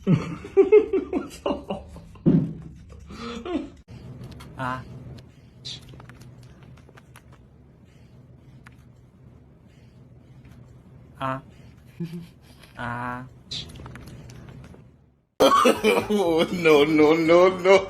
Oh, no, no, no, no.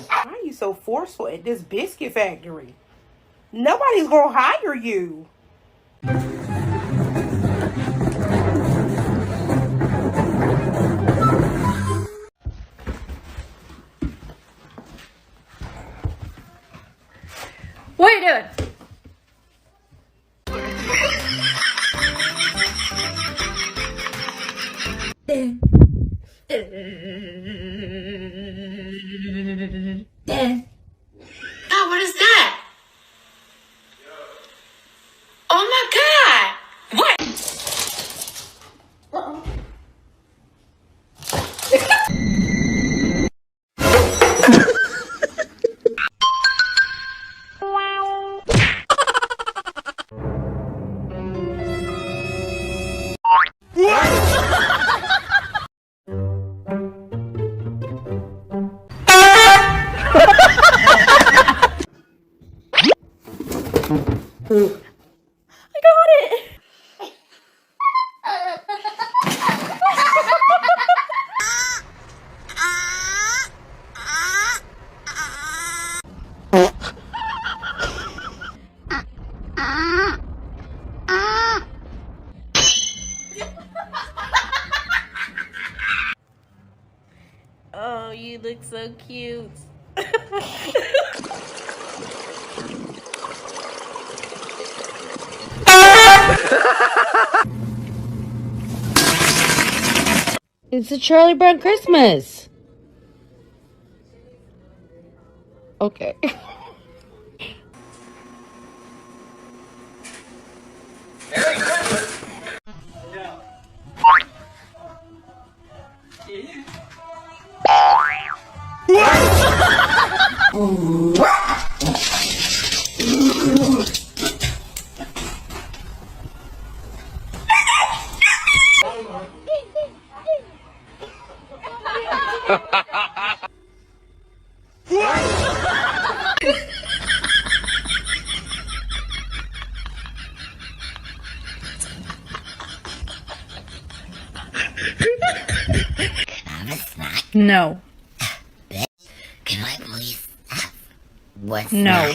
Why are you so forceful at this biscuit factory? Nobody's gonna hire you. What are you doing? Oh, what is that? Oh my God! What? I got it! Oh, you look so cute. It's a Charlie Brown Christmas. Okay. No. Can I please have what's No.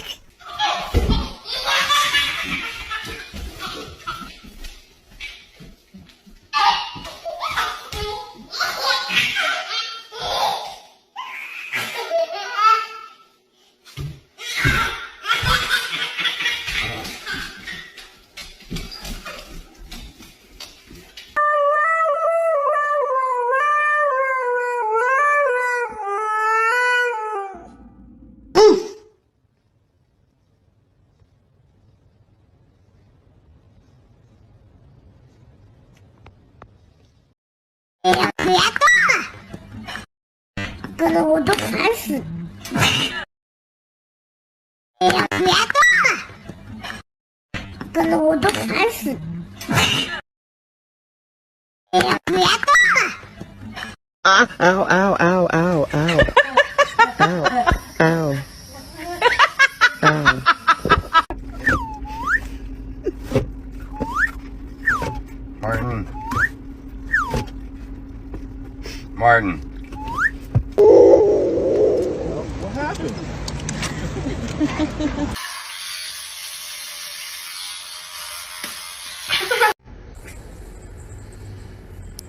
跟着我都烦死。哎呀，别动了！跟着我都烦死。哎呀，别动了！啊！嗷嗷嗷嗷嗷嗷嗷嗷！ Martin. Martin. What happened?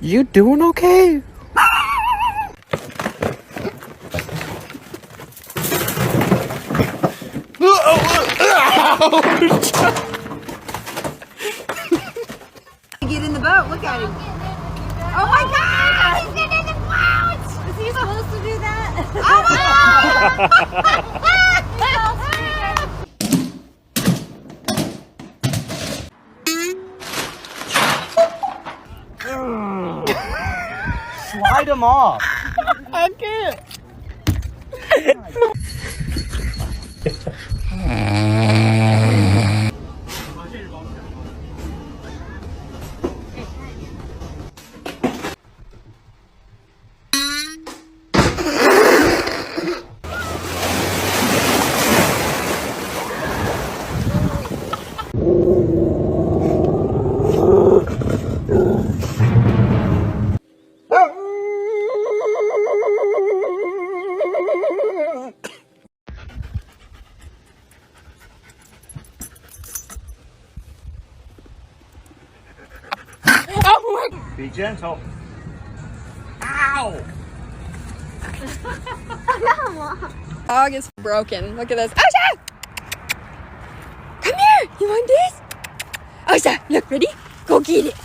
You doing okay? Get in the boat. Look at him. Oh my God! He's getting in the boat. Is he supposed to do that? Oh my God! Slide him off. I can't. Be gentle. Dog is broken. Look at this. Osha! Come here! You want this? Osha, look, ready? Go get it.